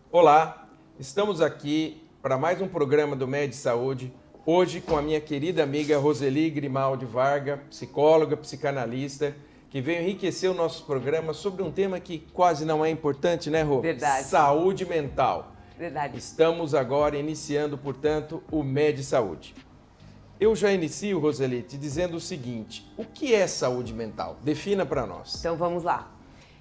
Olá, estamos aqui para mais um programa do Med Saúde, hoje com a minha querida amiga Roseli Grimaldi Varga, psicóloga, psicanalista, que veio enriquecer o nosso programa sobre um tema que quase não é importante, né, Rô? Verdade. Saúde mental. Verdade. Estamos agora iniciando, portanto, o Med Saúde. Eu já inicio, Roseli, te dizendo o seguinte: o que é saúde mental? Defina para nós. Então vamos lá.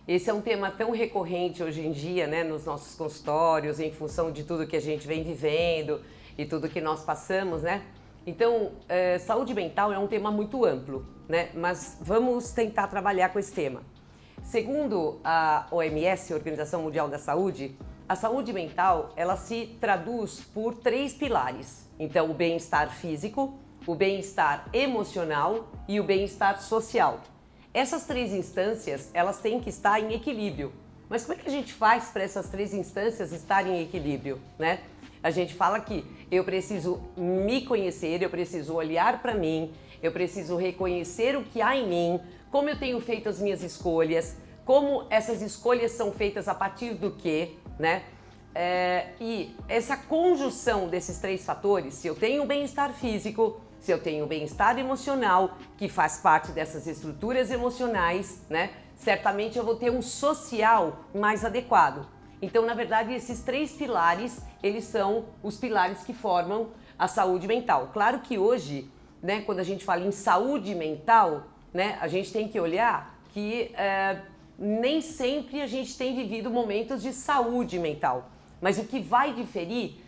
Esse é um tema tão recorrente hoje em dia, né, nos nossos consultórios, em função de tudo que a gente vem vivendo e tudo que nós passamos, né? Então, saúde mental é um tema muito amplo, né? Mas vamos tentar trabalhar com esse tema. Segundo a OMS, Organização Mundial da Saúde, a saúde mental, ela se traduz por 3 pilares. Então, o bem-estar físico, o bem-estar emocional e o bem-estar social. Essas 3 instâncias, elas têm que estar em equilíbrio. Mas como é que a gente faz para essas 3 instâncias estarem em equilíbrio, né? A gente fala que eu preciso me conhecer, eu preciso olhar para mim, eu preciso reconhecer o que há em mim, como eu tenho feito as minhas escolhas, como essas escolhas são feitas a partir do quê, né? E essa conjunção desses 3 fatores, se eu tenho bem-estar físico, se eu tenho bem-estar emocional, que faz parte dessas estruturas emocionais, né? Certamente eu vou ter um social mais adequado. Então, na verdade, esses 3 pilares, eles são os pilares que formam a saúde mental. Claro que hoje, né, quando a gente fala em saúde mental, né, a gente tem que olhar que nem sempre a gente tem vivido momentos de saúde mental. Mas o que vai diferir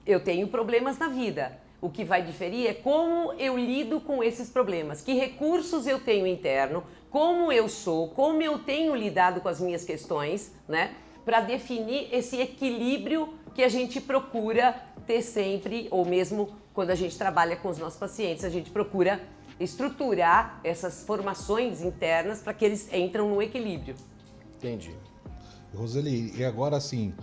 eu tenho problemas na vida. O que vai diferir é como eu lido com esses problemas, que recursos eu tenho interno, como eu sou, como eu tenho lidado com as minhas questões, né? Para definir esse equilíbrio que a gente procura ter sempre, ou mesmo quando a gente trabalha com os nossos pacientes, a gente procura estruturar essas formações internas para que eles entrem no equilíbrio. Entendi. Roseli, e agora assim,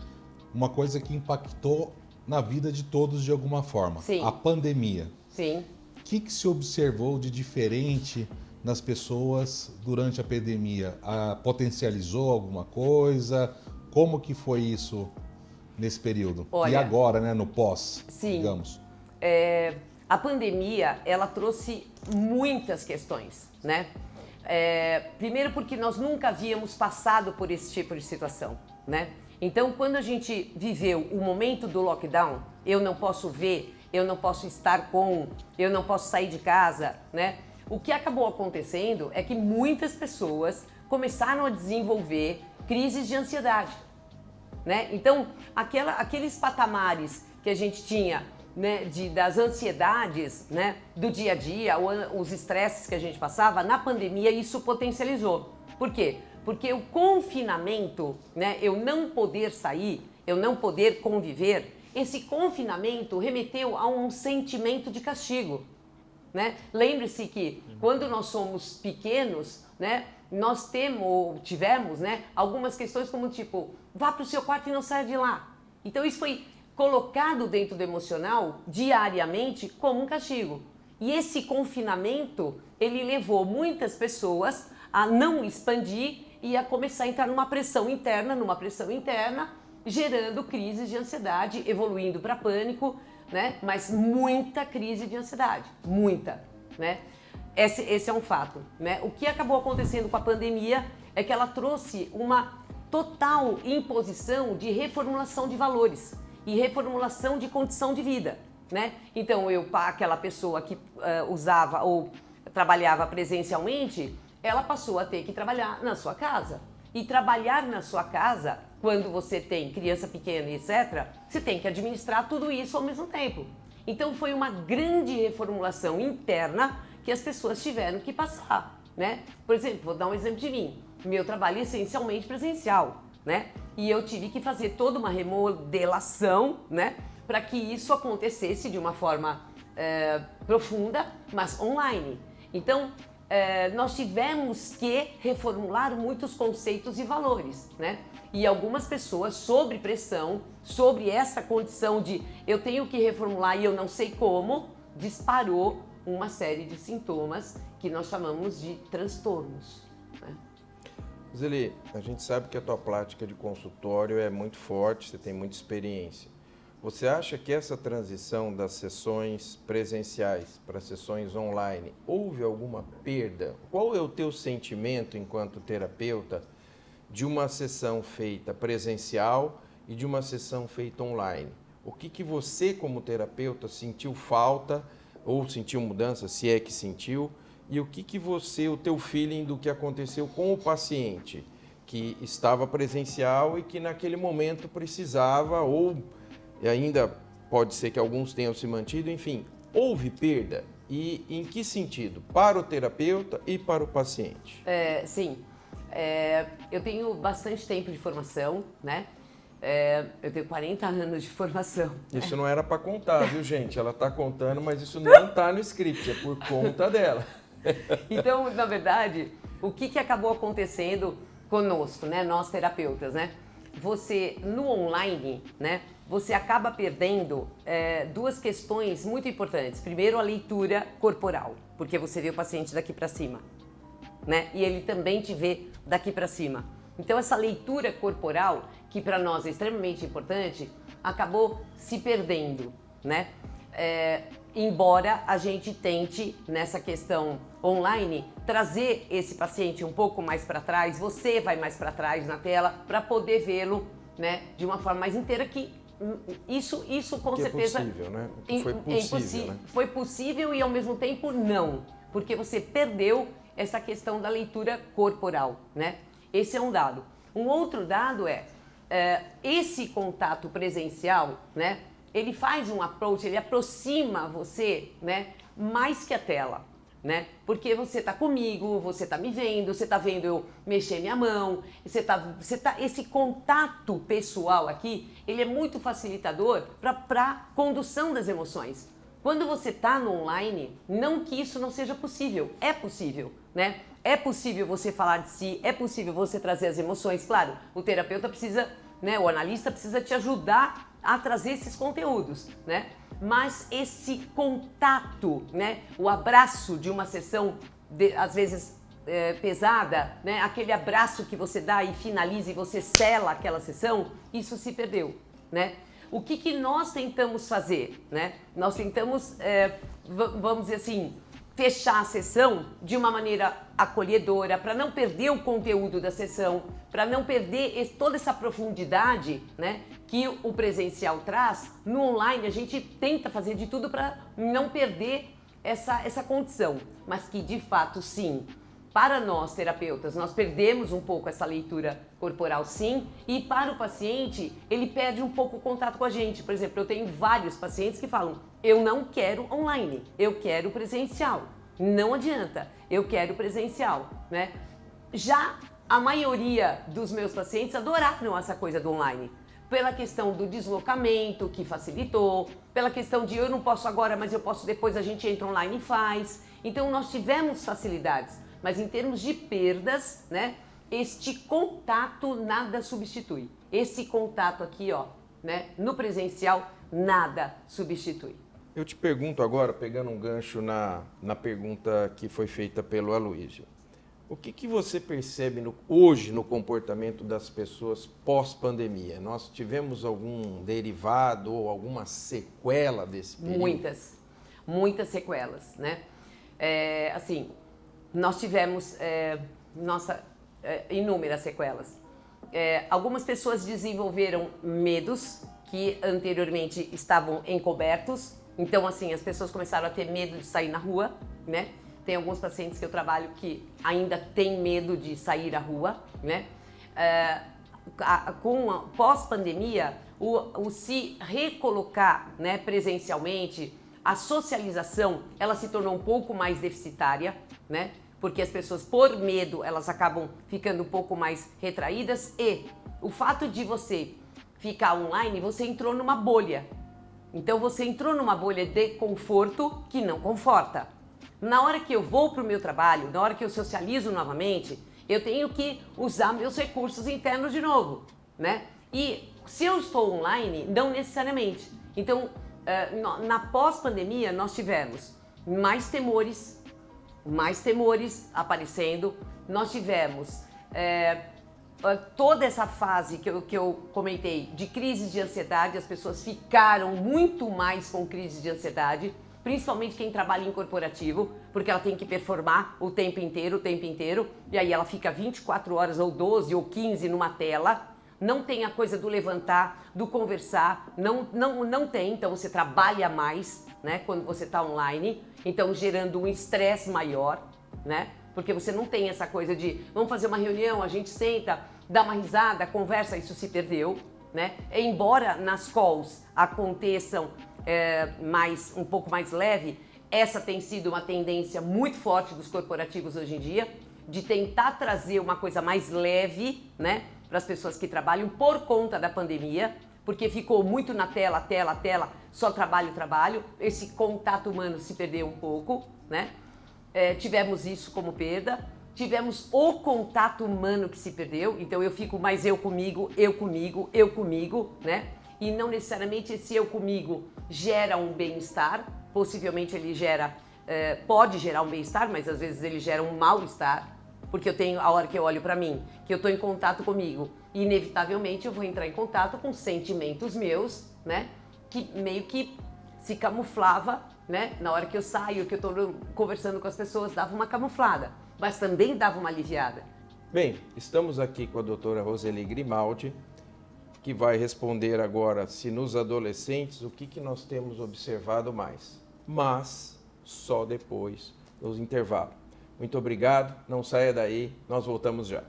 uma coisa que impactou na vida de todos de alguma forma. Sim. A pandemia. Sim. O que se observou de diferente nas pessoas durante a pandemia? Potencializou alguma coisa? Como que foi isso nesse período? Olha, e agora, né, no pós, sim. digamos? A pandemia, ela trouxe muitas questões, né? Primeiro porque nós nunca havíamos passado por esse tipo de situação, né? Então, quando a gente viveu o momento do lockdown, eu não posso ver, eu não posso estar com, eu não posso sair de casa, né? O que acabou acontecendo é que muitas pessoas começaram a desenvolver crises de ansiedade, né? Então, aqueles patamares que a gente tinha, né, das ansiedades, né, do dia a dia, os estresses que a gente passava, na pandemia isso potencializou. Por quê? Porque o confinamento, né, eu não poder sair, eu não poder conviver, esse confinamento remeteu a um sentimento de castigo, né? Lembre-se que quando nós somos pequenos, né, nós tivemos, né, algumas questões como tipo, vá para o seu quarto e não saia de lá. Então isso foi colocado dentro do emocional diariamente como um castigo. E esse confinamento, ele levou muitas pessoas a não expandir e a começar a entrar numa pressão interna, gerando crises de ansiedade, evoluindo para pânico, né? Mas muita crise de ansiedade, muita, né? Esse é um fato, né? O que acabou acontecendo com a pandemia é que ela trouxe uma total imposição de reformulação de valores e reformulação de condição de vida, né? Então, aquela pessoa que usava ou trabalhava presencialmente, ela passou a ter que trabalhar na sua casa. E trabalhar na sua casa, quando você tem criança pequena e etc., você tem que administrar tudo isso ao mesmo tempo. Então foi uma grande reformulação interna que as pessoas tiveram que passar, né? Por exemplo, vou dar um exemplo de mim. Meu trabalho é essencialmente presencial, né? E eu tive que fazer toda uma remodelação, né, para que isso acontecesse de uma forma profunda, mas online. Então, nós tivemos que reformular muitos conceitos e valores, né? E algumas pessoas, sob pressão, sobre essa condição de eu tenho que reformular e eu não sei como, disparou uma série de sintomas que nós chamamos de transtornos, né? Zeli, a gente sabe que a tua prática de consultório é muito forte, você tem muita experiência. Você acha que essa transição das sessões presenciais para sessões online, houve alguma perda? Qual é o teu sentimento enquanto terapeuta de uma sessão feita presencial e de uma sessão feita online? O que você, como terapeuta, sentiu falta ou sentiu mudança, se é que sentiu? E o que você, o teu feeling do que aconteceu com o paciente que estava presencial e que naquele momento precisava, ou ainda pode ser que alguns tenham se mantido, enfim, houve perda? E em que sentido? Para o terapeuta e para o paciente? Sim, eu tenho bastante tempo de formação, né? Eu tenho 40 anos de formação. Isso não era para contar, viu, gente? Ela está contando, mas isso não está no script, é por conta dela. Então, na verdade, o que acabou acontecendo conosco, né? Nós terapeutas, né? Você, no online, né? Você acaba perdendo duas questões muito importantes. Primeiro, a leitura corporal, porque você vê o paciente daqui para cima, né? E ele também te vê daqui para cima. Então, essa leitura corporal, que para nós é extremamente importante, acabou se perdendo, né? Embora a gente tente, nessa questão online, trazer esse paciente um pouco mais para trás, você vai mais para trás na tela, para poder vê-lo, né, de uma forma mais inteira, que isso com que certeza... É possível, né? Foi possível, né? Foi possível e ao mesmo tempo não, porque você perdeu essa questão da leitura corporal, né? Esse é um dado. Um outro dado esse contato presencial, né? Ele faz um approach, ele aproxima você, né, mais que a tela, né? Porque você tá comigo, você tá me vendo, você tá vendo eu mexer minha mão, esse contato pessoal aqui, ele é muito facilitador para condução das emoções. Quando você tá no online, não que isso não seja possível, é possível, né? É possível você falar de si, é possível você trazer as emoções. Claro, o terapeuta precisa, né, o analista precisa te ajudar a trazer esses conteúdos, né? Mas esse contato, né, o abraço de uma sessão, às vezes pesada, né, aquele abraço que você dá e finaliza e você sela aquela sessão, isso se perdeu, né? O que nós tentamos fazer, né? Nós tentamos, vamos dizer assim, fechar a sessão de uma maneira acolhedora, para não perder o conteúdo da sessão, para não perder toda essa profundidade, né, que o presencial traz. No online a gente tenta fazer de tudo para não perder essa condição, mas que de fato sim, para nós terapeutas, nós perdemos um pouco essa leitura corporal sim, e para o paciente ele perde um pouco o contato com a gente. Por exemplo, eu tenho vários pacientes que falam: eu não quero online, eu quero presencial. Não adianta, eu quero presencial, né? Já a maioria dos meus pacientes adoraram essa coisa do online, pela questão do deslocamento que facilitou, pela questão de eu não posso agora, mas eu posso depois, a gente entra online e faz. Então nós tivemos facilidades, mas em termos de perdas, né? Este contato nada substitui. Esse contato aqui, ó, né? No presencial, nada substitui. Eu te pergunto agora, pegando um gancho na pergunta que foi feita pelo Aloysio, o que você percebe hoje no comportamento das pessoas pós-pandemia? Nós tivemos algum derivado ou alguma sequela desse período? Muitas sequelas, né? Assim, nós tivemos inúmeras sequelas. Algumas pessoas desenvolveram medos que anteriormente estavam encobertos. Então, assim, as pessoas começaram a ter medo de sair na rua, né? Tem alguns pacientes que eu trabalho que ainda têm medo de sair à rua, né? Com a pós-pandemia, o se recolocar, né, presencialmente, a socialização, ela se tornou um pouco mais deficitária, né? Porque as pessoas, por medo, elas acabam ficando um pouco mais retraídas, e o fato de você ficar online, você entrou numa bolha. Então você entrou numa bolha de conforto que não conforta. Na hora que eu vou para o meu trabalho, na hora que eu socializo novamente, eu tenho que usar meus recursos internos de novo, né? E se eu estou online, não necessariamente. Então, na pós-pandemia, nós tivemos mais temores aparecendo, nós tivemos Toda essa fase que eu comentei de crise de ansiedade, as pessoas ficaram muito mais com crise de ansiedade, principalmente quem trabalha em corporativo, porque ela tem que performar o tempo inteiro, e aí ela fica 24 horas ou 12 ou 15 numa tela, não tem a coisa do levantar, do conversar, não tem, então você trabalha mais, né, quando você está online, então gerando um estresse maior, né, porque você não tem essa coisa de vamos fazer uma reunião, a gente senta, dá uma risada, conversa, isso se perdeu, né, embora nas calls aconteçam um pouco mais leve, essa tem sido uma tendência muito forte dos corporativos hoje em dia, de tentar trazer uma coisa mais leve, né, para as pessoas que trabalham por conta da pandemia, porque ficou muito na tela, só trabalho, esse contato humano se perdeu um pouco, né? Tivemos isso como perda, tivemos o contato humano que se perdeu, então eu fico mais eu comigo, né? E não necessariamente esse eu comigo gera um bem-estar, possivelmente ele pode gerar um bem-estar, mas às vezes ele gera um mal-estar, porque eu tenho, a hora que eu olho pra mim, que eu tô em contato comigo, inevitavelmente eu vou entrar em contato com sentimentos meus, né, que meio que se camuflava, né, na hora que eu saio, que eu tô conversando com as pessoas, dava uma camuflada, mas também dava uma aliviada. Bem, estamos aqui com a doutora Roseli Grimaldi, que vai responder agora se nos adolescentes o que nós temos observado mais, mas só depois do intervalo. Muito obrigado, não saia daí, nós voltamos já.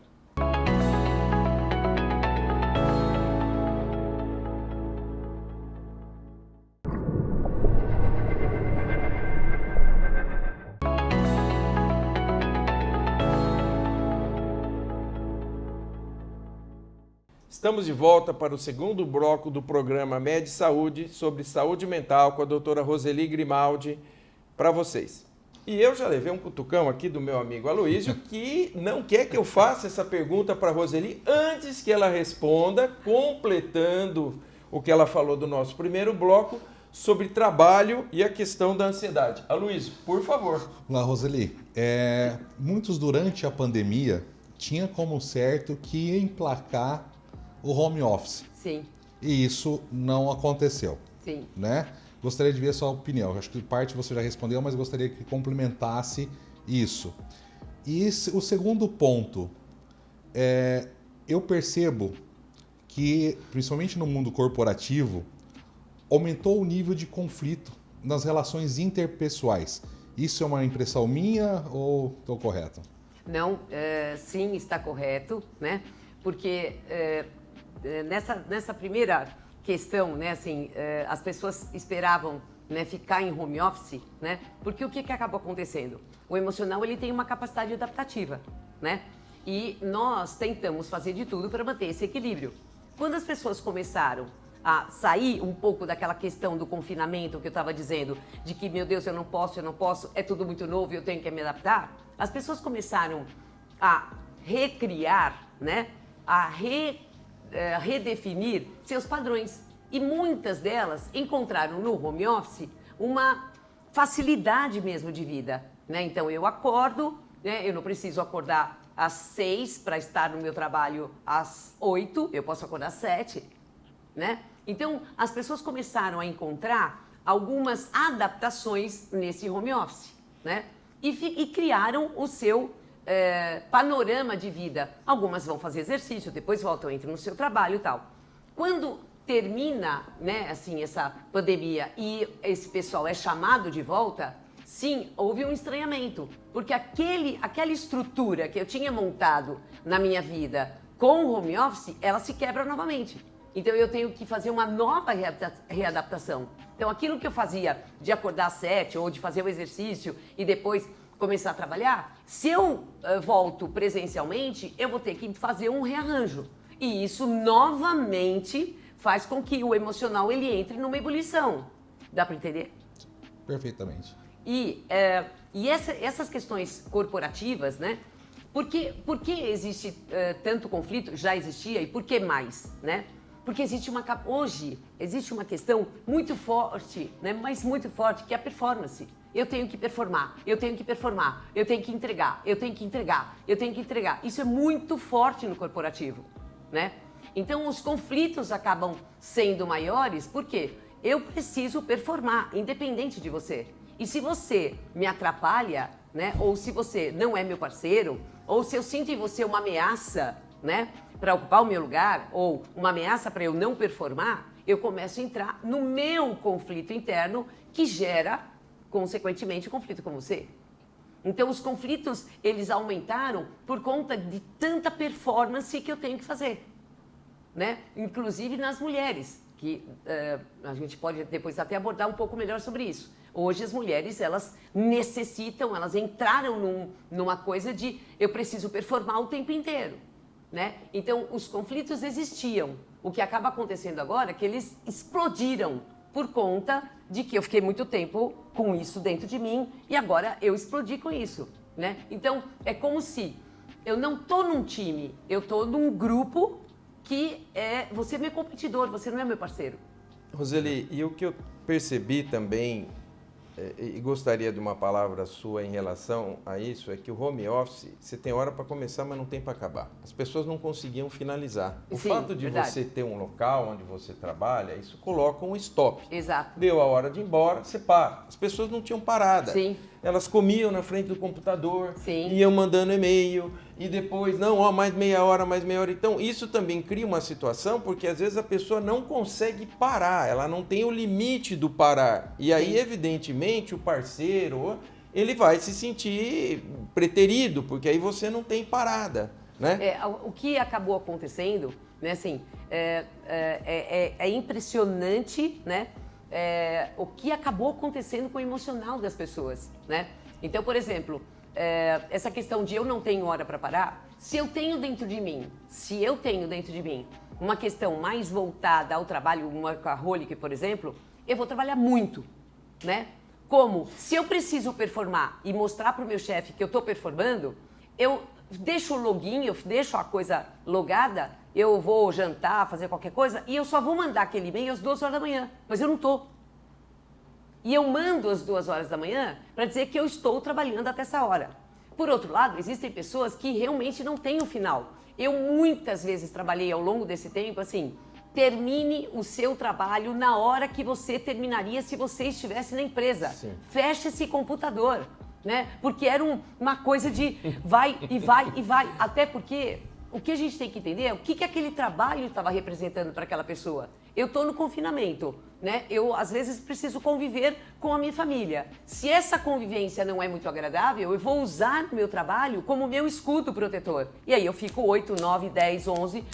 Estamos de volta para o segundo bloco do programa Med Saúde sobre saúde mental com a doutora Roseli Grimaldi para vocês. E eu já levei um cutucão aqui do meu amigo Aloísio que não quer que eu faça essa pergunta para a Roseli antes que ela responda, completando o que ela falou do nosso primeiro bloco sobre trabalho e a questão da ansiedade. Aloísio, por favor. Olá, Roseli. Muitos durante a pandemia tinha como certo que ia emplacar o home office. Sim. E isso não aconteceu. Sim. Né? Gostaria de ver a sua opinião. Acho que parte você já respondeu, mas gostaria que complementasse isso. E o segundo ponto, eu percebo que, principalmente no mundo corporativo, aumentou o nível de conflito nas relações interpessoais. Isso é uma impressão minha ou estou correto? Não, sim, está correto, né? Porque nessa primeira questão, né, assim, as pessoas esperavam, né, ficar em home office, né? Porque o que acabou acontecendo? O emocional, ele tem uma capacidade adaptativa, né? E nós tentamos fazer de tudo para manter esse equilíbrio. Quando as pessoas começaram a sair um pouco daquela questão do confinamento que eu estava dizendo, de que, meu Deus, eu não posso, é tudo muito novo e eu tenho que me adaptar, as pessoas começaram a recriar, né, a redefinir seus padrões. E muitas delas encontraram no home office uma facilidade mesmo de vida, né? Então eu acordo, né, eu não preciso acordar às 6 para estar no meu trabalho às 8, eu posso acordar às 7, né? Então as pessoas começaram a encontrar algumas adaptações nesse home office, né? E criaram o seu panorama de vida. Algumas vão fazer exercício, depois voltam, entram no seu trabalho e tal. Quando termina, né, assim, essa pandemia e esse pessoal é chamado de volta, sim, houve um estranhamento, porque aquela estrutura que eu tinha montado na minha vida com o home office, ela se quebra novamente. Então eu tenho que fazer uma nova readaptação. Então aquilo que eu fazia de acordar às 7 ou de fazer o exercício e depois começar a trabalhar, se eu volto presencialmente, eu vou ter que fazer um rearranjo. E isso novamente faz com que o emocional ele entre numa ebulição. Dá para entender? Perfeitamente. E essas questões corporativas, né? Por que existe tanto conflito? Já existia, e por que mais, né? Porque hoje existe uma questão muito forte, né? Mas muito forte, que é a performance. eu tenho que performar, eu tenho que performar, eu tenho que entregar, eu tenho que entregar, eu tenho que entregar. Isso é muito forte no corporativo, né? Então os conflitos acabam sendo maiores porque eu preciso performar, independente de você. E se você me atrapalha, né? Ou se você não é meu parceiro, ou se eu sinto em você uma ameaça, né? Para ocupar o meu lugar, ou uma ameaça para eu não performar, eu começo a entrar no meu conflito interno que gera, consequentemente, conflito com você. Então, os conflitos, eles aumentaram por conta de tanta performance que eu tenho que fazer, né? Inclusive nas mulheres, que a gente pode depois até abordar um pouco melhor sobre isso. Hoje as mulheres, elas necessitam, elas entraram numa coisa de eu preciso performar o tempo inteiro, né? Então, os conflitos existiam. O que acaba acontecendo agora é que eles explodiram por conta de que eu fiquei muito tempo com isso dentro de mim e agora eu explodi com isso, né? Então, é como se eu não tô num time, eu tô num grupo que você é meu competidor, você não é meu parceiro. Roseli, e o que eu percebi também, e gostaria de uma palavra sua em relação a isso, é que o home office, você tem hora para começar, mas não tem para acabar. As pessoas não conseguiam finalizar. O Sim, fato de verdade. você ter um local onde você trabalha, isso coloca um stop. Exato. Deu a hora de ir embora, você para. As pessoas não tinham parada. Sim. Elas comiam na frente do computador, Sim. iam mandando e-mail, e depois, não, ó, mais meia hora, mais meia hora. Então, isso também cria uma situação, porque às vezes a pessoa não consegue parar, ela não tem o limite do parar. E aí, Sim. evidentemente, o parceiro, ele vai se sentir preterido, porque aí você não tem parada, né? O que acabou acontecendo, né, assim, é impressionante, né, o que acabou acontecendo com o emocional das pessoas, né? Então, por exemplo, essa questão de eu não tenho hora para parar, se eu tenho dentro de mim uma questão mais voltada ao trabalho, uma workaholic, por exemplo, eu vou trabalhar muito, né? Como, se eu preciso performar e mostrar para o meu chefe que eu estou performando, eu deixo o login, eu deixo a coisa logada, eu vou jantar, fazer qualquer coisa, e eu só vou mandar aquele e-mail às 2 horas da manhã, mas eu não estou. E eu mando às 2 horas da manhã para dizer que eu estou trabalhando até essa hora. Por outro lado, existem pessoas que realmente não têm o final. Eu muitas vezes trabalhei ao longo desse tempo assim, termine o seu trabalho na hora que você terminaria se você estivesse na empresa. Sim. Feche esse computador, né? Porque era uma coisa de vai e vai e vai. Até porque o que a gente tem que entender é o que aquele trabalho estava representando para aquela pessoa. Eu estou no confinamento, né? Eu, às vezes, preciso conviver com a minha família. Se essa convivência não é muito agradável, eu vou usar o meu trabalho como meu escudo protetor. E aí eu fico 8, 9, 10, 11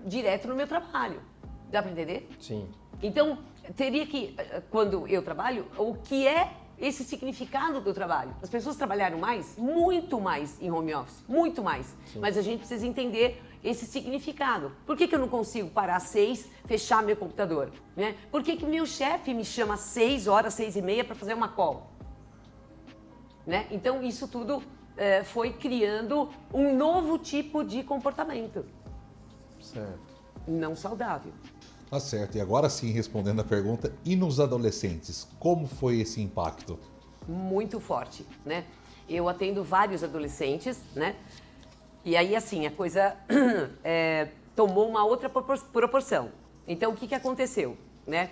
direto no meu trabalho. Dá para entender? Sim. Então, teria que, quando eu trabalho, o que é esse significado do trabalho? As pessoas trabalharam mais, muito mais em home office, muito mais. Sim. Mas a gente precisa entender esse significado. Por que eu não consigo parar às 6, fechar meu computador? Né? Por que meu chefe me chama às 6 horas, 6:30 para fazer uma call? Né? Então, isso tudo foi criando um novo tipo de comportamento. Certo. Não saudável. Tá certo. E agora sim, respondendo a pergunta, e nos adolescentes, como foi esse impacto? Muito forte, né? Eu atendo vários adolescentes, né? E aí, assim, a coisa tomou uma outra proporção. Então, o que aconteceu, né?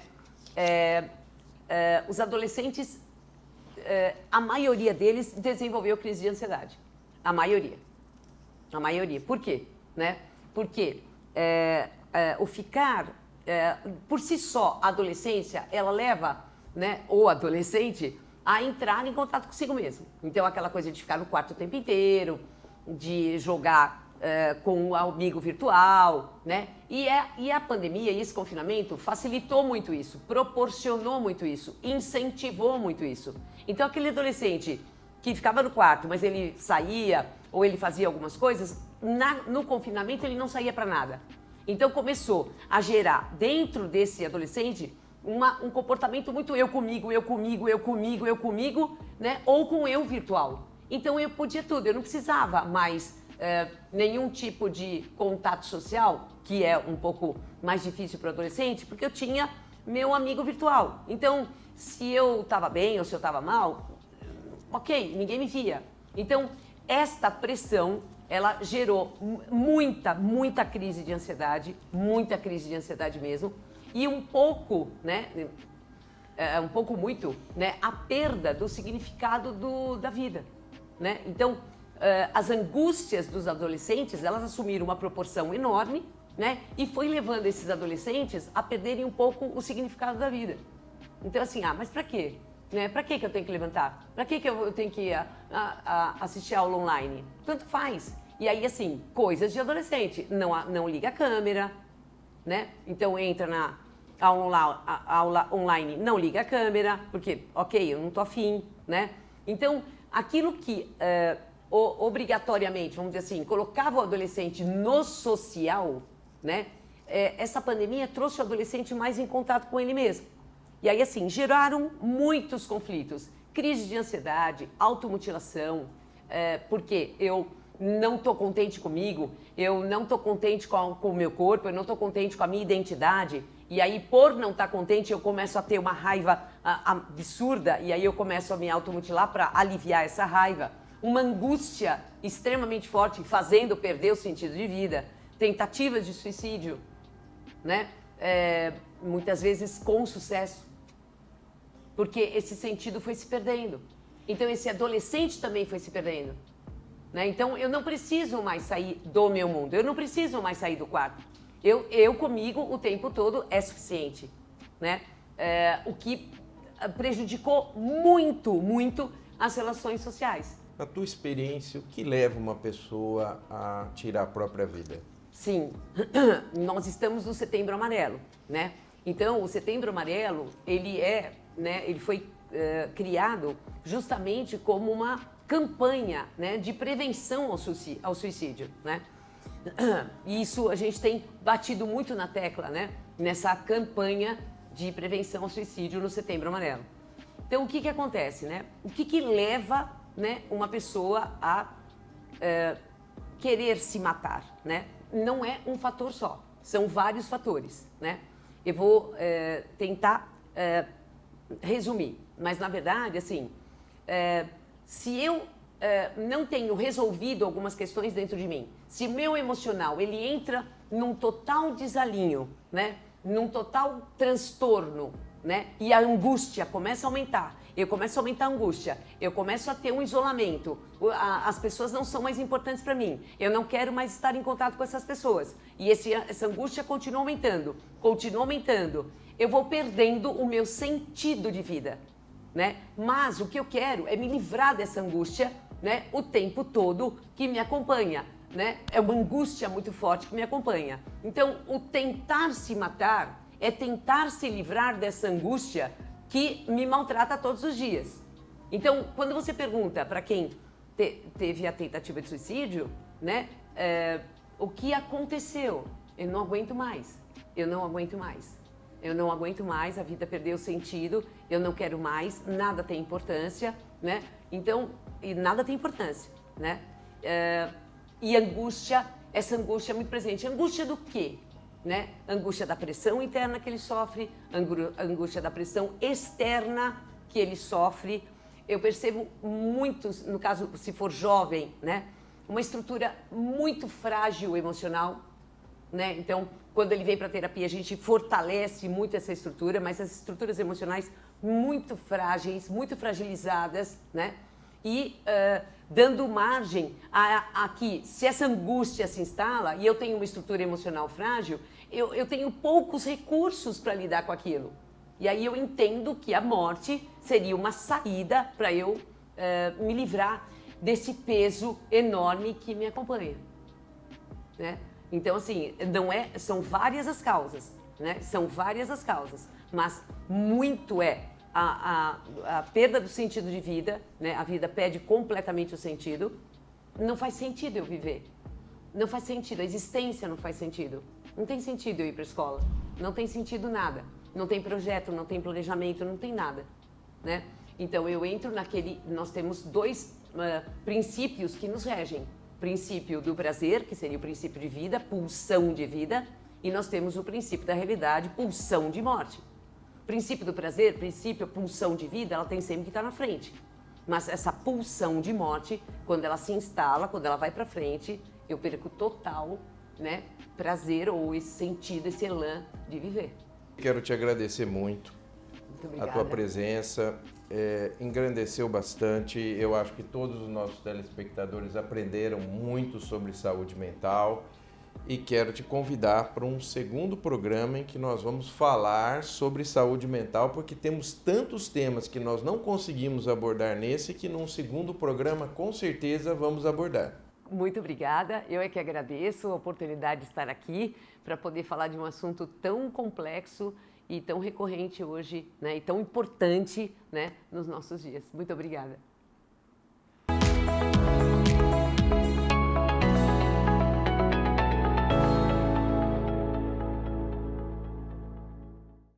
Os adolescentes, a maioria deles desenvolveu crise de ansiedade. A maioria. A maioria. Por quê? Né? Porque o ficar... por si só, a adolescência, ela leva, né, o adolescente a entrar em contato consigo mesmo. Então, aquela coisa de ficar no quarto o tempo inteiro, de jogar com um amigo virtual, né? E a pandemia e esse confinamento facilitou muito isso, proporcionou muito isso, incentivou muito isso. Então, aquele adolescente que ficava no quarto, mas ele saía ou ele fazia algumas coisas, no confinamento ele não saía para nada. Então começou a gerar dentro desse adolescente um comportamento muito eu comigo, né? Ou com eu virtual. Então eu podia tudo, eu não precisava mais nenhum tipo de contato social, que é um pouco mais difícil para o adolescente, porque eu tinha meu amigo virtual. Então, se eu estava bem ou se eu estava mal, ok, ninguém me via. Então, esta pressão, ela gerou muita crise de ansiedade, muita crise de ansiedade mesmo, e um pouco, né, muito, né, a perda do significado da vida, né? Então, as angústias dos adolescentes, elas assumiram uma proporção enorme, né, e foi levando esses adolescentes a perderem um pouco o significado da vida. Então, assim, mas pra quê? Né? Pra que eu tenho que levantar? Pra que eu tenho que assistir a aula online? Tanto faz. E aí, assim, coisas de adolescente. Não liga a câmera, né? Então, entra na aula online, não liga a câmera, porque, ok, eu não tô afim, né? Então, aquilo que obrigatoriamente, vamos dizer assim, colocava o adolescente no social, né? Essa pandemia trouxe o adolescente mais em contato com ele mesmo. E aí, assim, geraram muitos conflitos. Crise de ansiedade, automutilação, porque eu não estou contente comigo, eu não estou contente com o meu corpo, eu não estou contente com a minha identidade. E aí, por não estar contente, eu começo a ter uma raiva absurda, e aí eu começo a me automutilar para aliviar essa raiva. Uma angústia extremamente forte, fazendo perder o sentido de vida. Tentativas de suicídio, né? Muitas vezes com sucesso, porque esse sentido foi se perdendo. Então, esse adolescente também foi se perdendo, né? Então, eu não preciso mais sair do meu mundo, eu não preciso mais sair do quarto. Eu comigo o tempo todo é suficiente, né? O que prejudicou muito as relações sociais. Na tua experiência, o que leva uma pessoa a tirar a própria vida? Sim, nós estamos no Setembro Amarelo, né? Então, o Setembro Amarelo, ele foi criado justamente como uma campanha, né, de prevenção ao suicídio, né? E isso a gente tem batido muito na tecla, né? Nessa campanha de prevenção ao suicídio no Setembro Amarelo. Então, o que acontece, né? O que leva, né, uma pessoa a querer se matar, né? Não é um fator só, são vários fatores, né? Eu vou tentar resumir, mas na verdade, assim, se eu não tenho resolvido algumas questões dentro de mim, se meu emocional ele entra num total desalinho, né? Num total transtorno, né? E a angústia começa a aumentar. Eu começo a aumentar a angústia, eu começo a ter um isolamento, as pessoas não são mais importantes para mim, eu não quero mais estar em contato com essas pessoas. E essa angústia continua aumentando, eu vou perdendo o meu sentido de vida, né? Mas o que eu quero é me livrar dessa angústia, né? O tempo todo que me acompanha, né? É uma angústia muito forte que me acompanha. Então, o tentar se matar é tentar se livrar dessa angústia que me maltrata todos os dias. Então, quando você pergunta para quem teve a tentativa de suicídio, né, o que aconteceu? Eu não aguento mais, a vida perdeu sentido, eu não quero mais, nada tem importância, né? Então, e nada tem importância, né? E angústia, essa angústia é muito presente. Angústia do quê? Né? Angústia da pressão interna que ele sofre, angústia da pressão externa que ele sofre. Eu percebo muitos, no caso, se for jovem, né? Uma estrutura muito frágil emocional, né? Então, quando ele vem para a terapia, a gente fortalece muito essa estrutura, mas as estruturas emocionais muito frágeis, muito fragilizadas, né? E dando margem a que, se essa angústia se instala e eu tenho uma estrutura emocional frágil, eu tenho poucos recursos para lidar com aquilo. E aí eu entendo que a morte seria uma saída para eu me livrar desse peso enorme que me acompanha, né? Então, assim, são várias as causas, né? São várias as causas, mas muito a perda do sentido de vida, né? A vida perde completamente o sentido. Não faz sentido eu viver. Não faz sentido, a existência não faz sentido. Não tem sentido eu ir para a escola. Não tem sentido nada. Não tem projeto, não tem planejamento, não tem nada, né? Então eu entro nós temos dois princípios que nos regem. Princípio do prazer, que seria o princípio de vida, pulsão de vida, e nós temos o princípio da realidade, pulsão de morte. Princípio do prazer, princípio, pulsão de vida, ela tem sempre que estar na frente. Mas essa pulsão de morte, quando ela se instala, quando ela vai para frente, eu perco total, né, prazer ou esse sentido, esse elan de viver. Quero te agradecer muito. Muito obrigada. A tua presença engrandeceu bastante. Eu acho que todos os nossos telespectadores aprenderam muito sobre saúde mental e quero te convidar para um segundo programa em que nós vamos falar sobre saúde mental, porque temos tantos temas que nós não conseguimos abordar nesse que num segundo programa com certeza vamos abordar. Muito obrigada, eu é que agradeço a oportunidade de estar aqui para poder falar de um assunto tão complexo e tão recorrente hoje, né, e tão importante, né, nos nossos dias. Muito obrigada.